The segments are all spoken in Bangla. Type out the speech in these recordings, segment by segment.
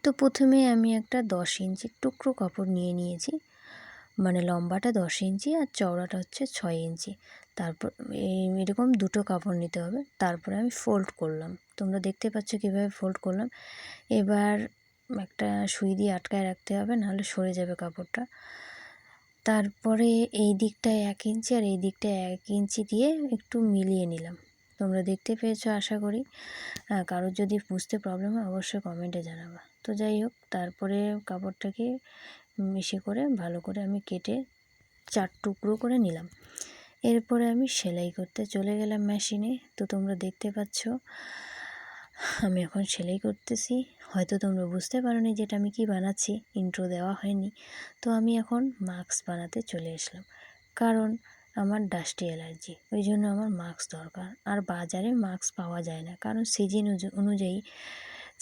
তো প্রথমে আমি একটা 10 ইঞ্চির টুকরো কাপড় নিয়ে নিয়েছি, মানে লম্বাটা 10 ইঞ্চি আর চওড়াটা হচ্ছে 6 ইঞ্চি। তারপর এরকম দুটো কাপড় নিতে হবে। তারপরে আমি ফোল্ড করলাম, তোমরা দেখতে পাচ্ছ কীভাবে ফোল্ড করলাম। এবার একটা সুই দিয়ে আটকায় রাখতে হবে, নাহলে সরে যাবে কাপড়টা। তারপরে এই দিকটায় 1 ইঞ্চি আর এই দিকটায় 1 ইঞ্চি দিয়ে একটু মিলিয়ে নিলাম। তোমরা দেখতে পেয়েছো আশা করি। কারোর যদি বুঝতে প্রবলেম হয় অবশ্যই কমেন্টে জানাবা। তো যাই হোক, তারপরে কাপড়টাকে মিশে করে ভালো করে আমি কেটে 4 টুকরো করে নিলাম। এরপরে আমি সেলাই করতে চলে গেলাম মেশিনে। তো তোমরা দেখতে পাচ্ছ আমি এখন সেলাই করতেছি। হয়তো তোমরা বুঝতে পারোনি যেটা আমি কি বানাচ্ছি, ইন্ট্রো দেওয়া হয়নি। তো আমি এখন মাস্ক বানাতে চলে আসলাম, কারণ আমার ডাস্টি অ্যালার্জি, ওই জন্য আমার মাস্ক দরকার। আর বাজারে মাস্ক পাওয়া যায় না, কারণ সিজন অনুযায়ী,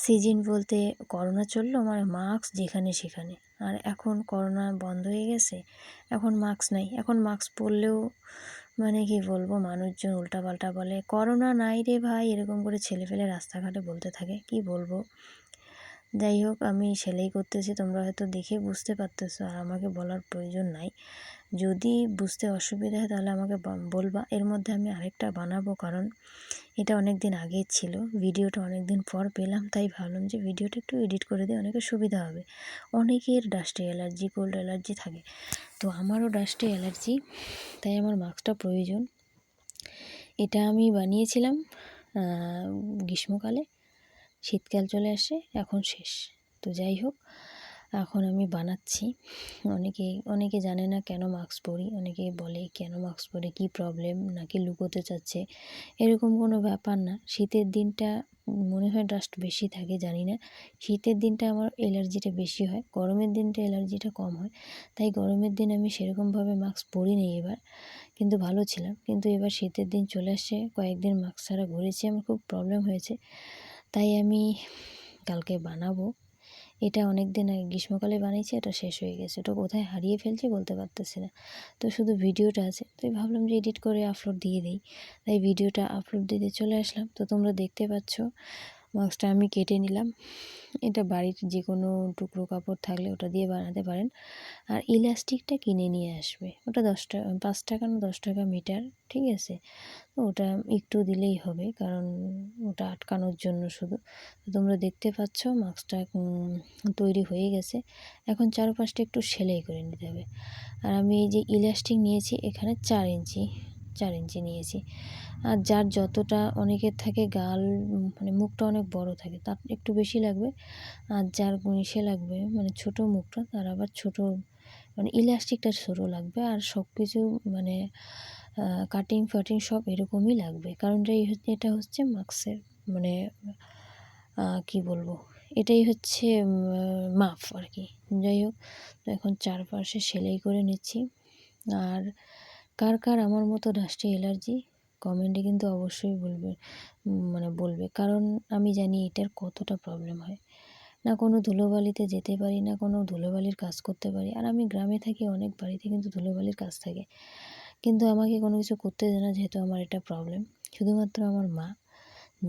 সিজন বলতে করোনা চললো, আমার মাস্ক যেখানে সেখানে। আর এখন করোনা বন্ধ হয়ে গেছে, এখন মাস্ক নাই। এখন মাস্ক পরলেও মানে কি বলবো, মানুষজন উল্টাপাল্টা বলে করোনা নাই রে ভাই, এরকম করে ছেলেপেলে রাস্তাঘাটে বলতে থাকে, কি বলবো। যাই হোক, আমি সেলাই করতেছি, তোমরা হয়তো দেখে বুঝতে পারতেছো, আর আমাকে বলার প্রয়োজন নাই। যদি বুঝতে অসুবিধা হয় তাহলে আমাকে বলবা। এর মধ্যে আমি আরেকটা বানাবো, কারণ এটা অনেক দিন আগের ছিল, ভিডিওটা অনেক দিন পর পেলাম, তাই ভাবলাম যে ভিডিওটা একটু এডিট করে দিয়ে অনেকের সুবিধা হবে। অনেকের ডাস্টে অ্যালার্জি, কোল্ড অ্যালার্জি থাকে, তো আমারও ডাস্টে অ্যালার্জি, তাই আমার মাস্কটা প্রয়োজন। এটা আমি বানিয়েছিলাম গ্রীষ্মকালে, শীতকাল চলে আসে, এখন শেষ। তো যাই হোক, এখন আমি বানাচ্ছি। অনেকে জানে না কেন মাস্ক পরি, অনেকে বলে কেন মাস্ক পরে, কী প্রবলেম, নাকি লুকোতে চাচ্ছে। এরকম কোনো ব্যাপার না। শীতের দিনটা মনে হয় ডাস্ট বেশি থাকে, জানি না। শীতের দিনটা আমার অ্যালার্জিটা বেশি হয়, গরমের দিনটা অ্যালার্জিটা কম হয়। তাই গরমের দিন আমি সেরকমভাবে মাস্ক পরিনি এবার, কিন্তু ভালো ছিলাম। কিন্তু এবার শীতের দিন চলে আসছে, কয়েকদিন মাস্ক ছাড়া ঘুরেছি, আমার খুব প্রবলেম হয়েছে। তাই আমি কালকে বানাবো। এটা অনেক দিন আগে গ্রীষ্মকালে বানিয়েছি, এটা শেষ হয়ে গেছে, ওটা কোথায় হারিয়ে ফেলছি বলতে পারতেছি না। তো শুধু ভিডিওটা আছে, তাই ভাবলাম যে এডিট করে আপলোড দিয়ে দিই, তাই ভিডিওটা আপলোড দিতে চলে আসলাম। তো তোমরা দেখতে পাচ্ছ মাস্কটা আমি কেটে নিলাম। এটা বাড়ির যে কোনো টুকরো কাপড় থাকলে ওটা দিয়ে বানাতে পারেন। আর ইলাস্টিকটা কিনে নিয়ে আসবে, ওটা 5 টাকা না 10 টাকা মিটার, ঠিক আছে। তো ওটা একটু দিলেই হবে, কারণ ওটা আটকানোর জন্য শুধু। তো তোমরা দেখতে পাচ্ছ মাস্কটা তৈরি হয়ে গেছে। এখন চারপাশটা একটু সেলাই করে নিতে হবে। আর আমি এই যে ইলাস্টিক নিয়েছি, এখানে 4 ইঞ্চি নিয়েছি। আর যার যতটা, অনেকের থাকে গাল মানে মুখটা অনেক বড় থাকে, তার একটু বেশি লাগবে। আর যার ইসে লাগবে মানে ছোটো মুখটা, তার আবার ছোটো, মানে ইলাস্টিকটা ছোটো লাগবে। আর সব কিছু মানে কাটিং ফাটিং সব এরকমই লাগবে, কারণ এটা হচ্ছে মাস্কের মানে কি বলবো, এটাই হচ্ছে মাপ আর কি। যাই হোক, তো এখন চারপাশে সেলাই করে নিচ্ছি। আর কার কার আমার মতো ডাস্টে অ্যালার্জি কমেন্টে কিন্তু অবশ্যই বলবে, কারণ আমি জানি এটার কতটা প্রবলেম হয়। না কোনো ধুলোবালিতে যেতে পারি, না কোনো ধুলোবালির কাজ করতে পারি। আর আমি গ্রামে থাকি, অনেক বাড়িতে কিন্তু ধুলোবালির কাজ থাকে, কিন্তু আমাকে কোনো কিছু করতে দেয় না, যেহেতু আমার এটা প্রবলেম। শুধুমাত্র আমার মা,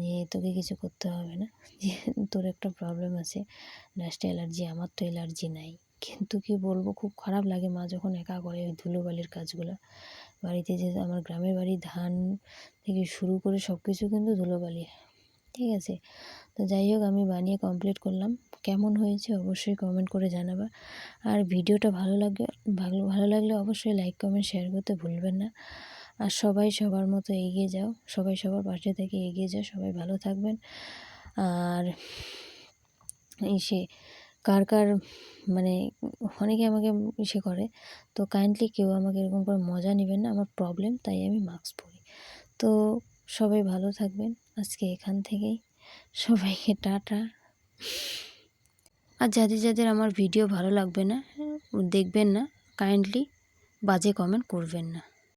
যে তোকে কিছু করতে হবে না, যে তোর একটা প্রবলেম আছে ডাস্ট অ্যালার্জি, আমার তো অ্যালার্জি নাই। কিন্তু কি বলবো, খুব খারাপ লাগে মা যখন একা করে ওই ধুলোবালির কাজগুলো। বাড়িতে যে আমার গ্রামের বাড়ি, ধান থেকে শুরু করে সব কিছু কিন্তু ধুলোবালি, ঠিক আছে। তো যাই হোক, আমি বানিয়ে কমপ্লিট করলাম। কেমন হয়েছে অবশ্যই কমেন্ট করে জানাবা। আর ভিডিওটা ভালো লাগলে অবশ্যই লাইক কমেন্ট শেয়ার করতে ভুলবেন না। আর সবাই সবার মতো এগিয়ে যাও, সবাই সবার পাশে থেকে এগিয়ে যাও, সবাই ভালো থাকবেন। আর কার কার মানে অনেকে আমাকে করে, তো কাইন্ডলি কেউ আমাকে এরকম করে মজা নেবেন না, আমার প্রবলেম, তাই আমি মাস্ক পরি। তো সবাই ভালো থাকবেন। আজকে এখান থেকেই সবাইকে টাটা। আর যাদের আমার ভিডিও ভালো লাগবে না, দেখবেন না, কাইন্ডলি বাজে কমেন্ট করবেন না।